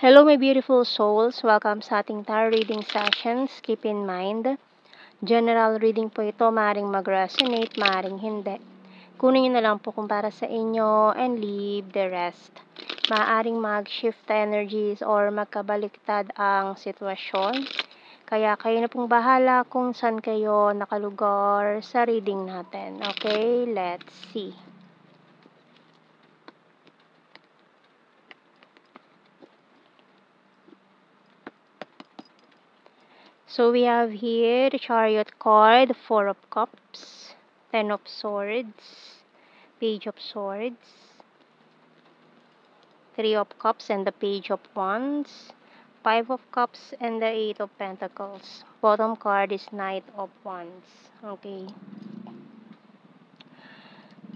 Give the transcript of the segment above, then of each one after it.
Hello my beautiful souls! Welcome sa ating tarot reading sessions. Keep in mind, general reading po ito, maaaring mag-resonate, maaaring hindi. Kunin nyo na lang po kung para sa inyo and leave the rest. Maaaring mag-shift energies or magkabaliktad ang sitwasyon. Kaya kayo na pong bahala kung saan kayo nakalugar sa reading natin. Okay, let's see. So we have here the Chariot card, 4 of Cups, 10 of Swords, Page of Swords, 3 of Cups and the Page of Wands, 5 of Cups and the 8 of Pentacles. Bottom card is Knight of Wands. Okay.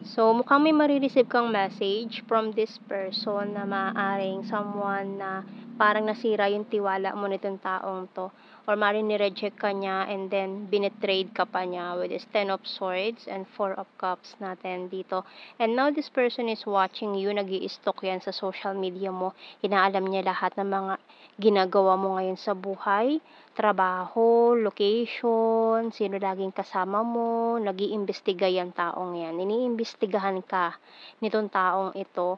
So, mukhang may marireceive kang message from this person na maaaring someone na parang nasira yung tiwala mo nitong taong to. Or maaaring nireject ka niya and then binitrade ka pa niya with this 10 of Swords and 4 of Cups natin dito. And now this person is watching you. Nag-i-stalk yan sa social media mo. Inaalam niya lahat ng mga ginagawa mo ngayon sa buhay. Trabaho, location, sino laging kasama mo, nag-iimbestiga yung taong yan. Iniimbestigahan ka nitong taong ito.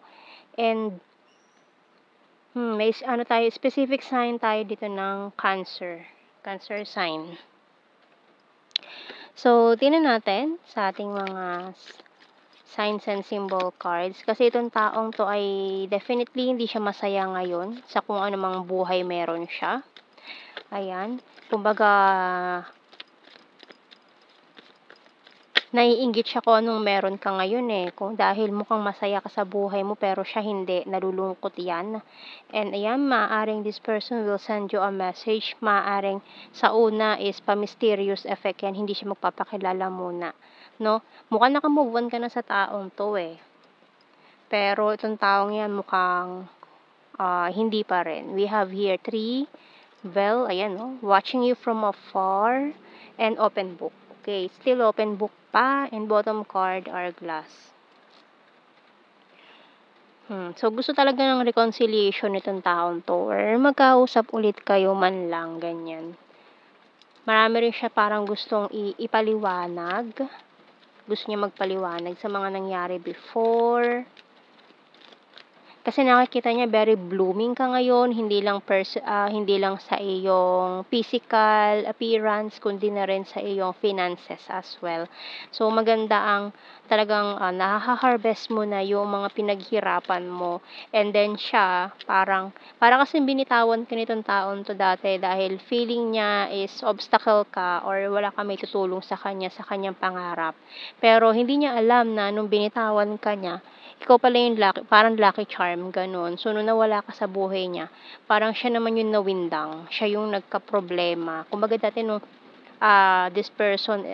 And may specific sign tayo dito ng Cancer. Cancer sign. So, tingnan natin sa ating mga signs and symbol cards. Kasi itong taong to ay definitely hindi siya masaya ngayon sa kung anumang buhay meron siya. Ayan. Kumbaga, naiinggit siya kung anong meron ka ngayon Kung dahil mukhang masaya ka sa buhay mo pero siya hindi, nalulungkot yan. And ayan, maaaring this person will send you a message. Maaaring sa una is pa-mysterious effect yan. Hindi siya magpapakilala muna. No? Mukhang nakamove on ka na sa taong to Pero itong taong yan mukhang hindi pa rin. We have here 3. Well, ayan watching you from afar and open book. Okay, still open book pa and bottom card are glass. So gusto talaga ng reconciliation nitong taong to or magkausap ulit kayo man lang, ganyan. Marami rin siya parang gustong ipaliwanag. Gusto niya magpaliwanag sa mga nangyari before. Kasi nakikita niya very blooming ka ngayon, hindi lang sa iyong physical appearance, kundi na rin sa iyong finances as well. So maganda ang talagang nahaharvest mo na yung mga pinaghirapan mo. And then siya, para kasi binitawan ka nitong taon to dati dahil feeling niya is obstacle ka or wala ka may tutulong sa kanya, sa kanyang pangarap. Pero hindi niya alam na nung binitawan ka niya, ikaw pala yung parang lucky charm, ganun. So, nung nawala ka sa buhay niya, parang siya naman yung nawindang. Siya yung nagka-problema. Kumbaga dati nung this person,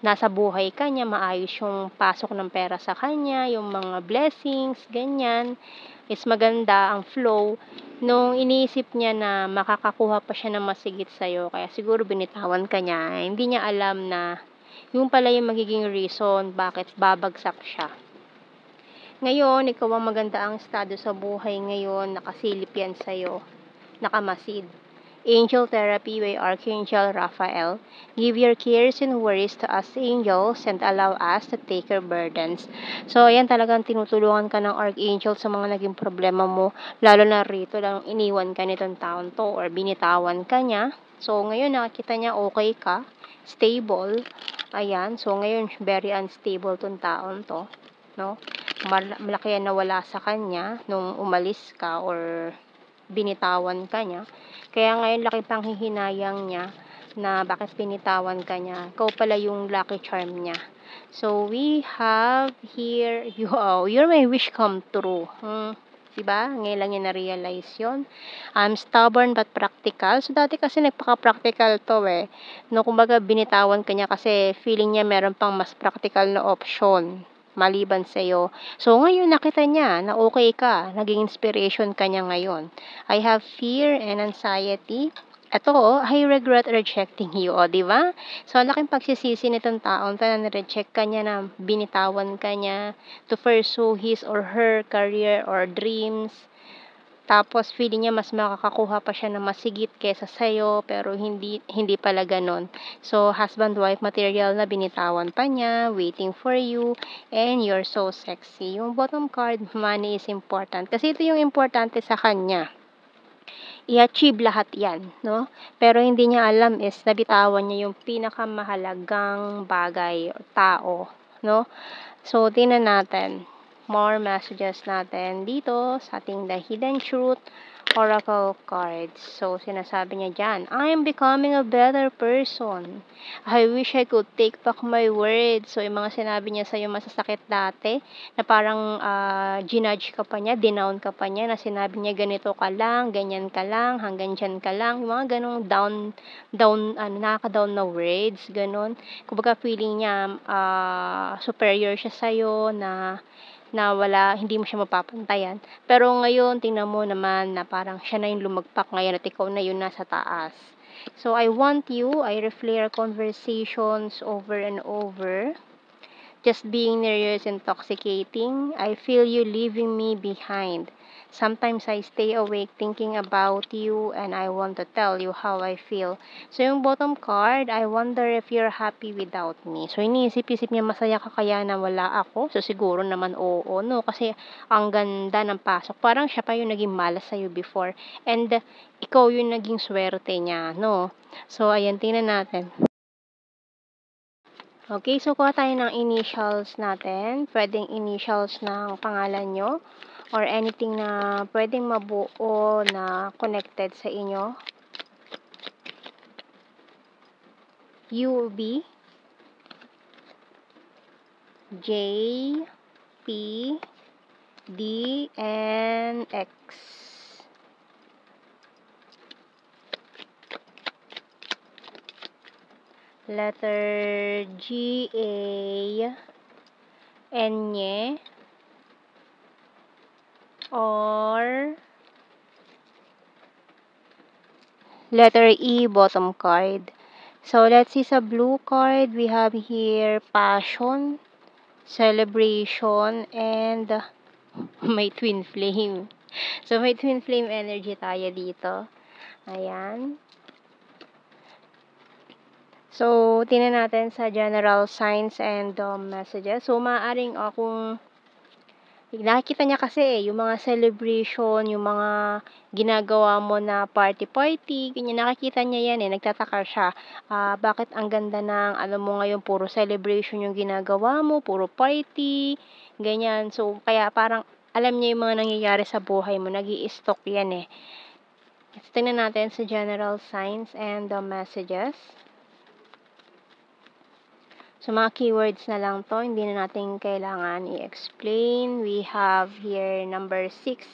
nasa buhay ka niya, maayos yung pasok ng pera sa kanya, yung mga blessings, ganyan. Is maganda ang flow. Nung iniisip niya na makakakuha pa siya ng masigit sa'yo, kaya siguro binitawan ka niya, hindi niya alam na yung pala yung magiging reason bakit babagsak siya. Ngayon, ikaw ang maganda ang estado sa buhay ngayon, nakasilip yan sa'yo, nakamasid. Angel Therapy by Archangel Raphael. Give your cares and worries to us angels and allow us to take your burdens. So, ayan talagang tinutulungan ka ng Archangel sa mga naging problema mo, lalo na rito lang iniwan ka nitong taon to or binitawan ka niya. So, ngayon nakikita niya okay ka, stable. Ayan, so ngayon very unstable tong taon to, no? Malaki yan nawala sa kanya nung umalis ka or binitawan ka niya. Kaya ngayon laki pang hihinayang niya na bakit binitawan ka niya. Ikaw pala yung lucky charm niya. So, we have here, you're my wish come true. Diba? Ngayon lang yun na-realize yun. I'm stubborn but practical. So, dati kasi nagpaka-practical to No, kumbaga binitawan ka niya kasi feeling niya meron pang mas practical na option maliban sa iyo. So, ngayon nakita niya na okay ka. Naging inspiration ka niya ngayon. I have fear and anxiety. Ito, I regret rejecting you. Di ba? So, laking pagsisisi nitong taon na na-reject ka niya, na binitawan ka niya to pursue his or her career or dreams. Tapos feeling niya mas makakakuha pa siya ng masigit kaysa sa'yo, pero hindi pala gano'n. So, husband-wife material na binitawan pa niya, waiting for you, and you're so sexy. Yung bottom card, money is important. Kasi ito yung importante sa kanya. I-achieve lahat yan, no? Pero hindi niya alam is nabitawan niya yung pinakamahalagang bagay o tao, no? So, tingnan natin. More messages natin dito sa ating The Hidden Truth Oracle cards. So, sinasabi niya dyan, I am becoming a better person. I wish I could take back my words. So, yung mga sinabi niya sa'yo masasakit dati, na parang ginudge ka pa niya, dinown ka pa niya, na sinabi niya ganito ka lang, ganyan ka lang, hanggang dyan ka lang. Yung mga ganong nakaka-down na words, ganon. Kumbaga feeling niya superior siya sa'yo, na hindi mo siya mapapantayan. Pero ngayon, tingnan mo naman na parang siya na yung lumagpak ngayon at ikaw na yung nasa taas. So, I reflare conversations over and over. Just being near you is intoxicating. I feel you leaving me behind. Sometimes I stay awake thinking about you and I want to tell you how I feel. So, yung bottom card, I wonder if you're happy without me. So, iniisip-isip niya, masaya ka kaya na wala ako? So, siguro naman oo, no? Kasi, ang ganda ng pasok. Parang siya pa yung naging malas sa'yo before. And, ikaw yung naging swerte niya, no? So, ayan, tingnan natin. Okay, so kuha tayo ng initials natin. Pwedeng initials ng pangalan nyo or anything na pwedeng mabuo na connected sa inyo. UB, J, P, D, and X. Letter G, A, N, or letter E, bottom card. So, let's see sa blue card, we have here passion, celebration, and may twin flame. So, may twin flame energy tayo dito. Ayan. So, tingnan natin sa general signs and messages. So, maaaring kung nakikita niya kasi yung mga celebration, yung mga ginagawa mo na party-party, ganyan, nakikita niya yan nagtataka siya. Bakit ang ganda ng, mo ngayon, puro celebration yung ginagawa mo, puro party, ganyan. So, kaya parang alam niya yung mga nangyayari sa buhay mo, nag-i-stock yan Tingnan natin sa general signs and messages. So, mga keywords na lang to, hindi na natin kailangan i-explain. We have here number 6,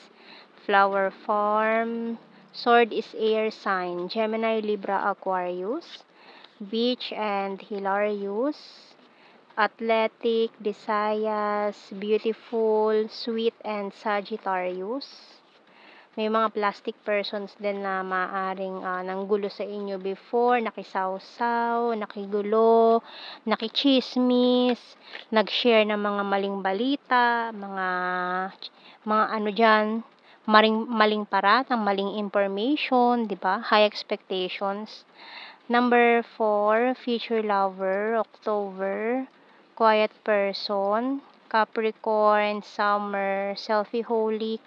flower farm. Sword is air sign, Gemini, Libra, Aquarius. Beach and hilarious. Athletic, Desayas, beautiful, sweet, and Sagittarius. May mga plastic persons din na maaaring nanggulo sa inyo before, nakisawsaw, nakigulo, nakichismis, nag-share ng mga maling balita, mga dyan, maling paratang, maling information, di ba? High expectations. Number 4, future lover, October, quiet person, Capricorn, summer, selfie-holic.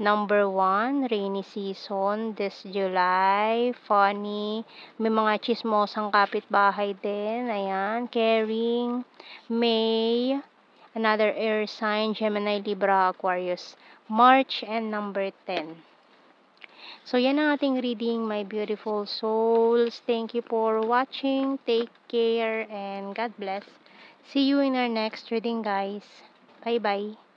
Number 1, rainy season, this July, funny, may mga chismosang kapitbahay din, ayan, caring, May, another air sign, Gemini, Libra, Aquarius, March, and number 10. So, yan ang ating reading, my beautiful souls. Thank you for watching. Take care and God bless. See you in our next reading, guys. Bye-bye.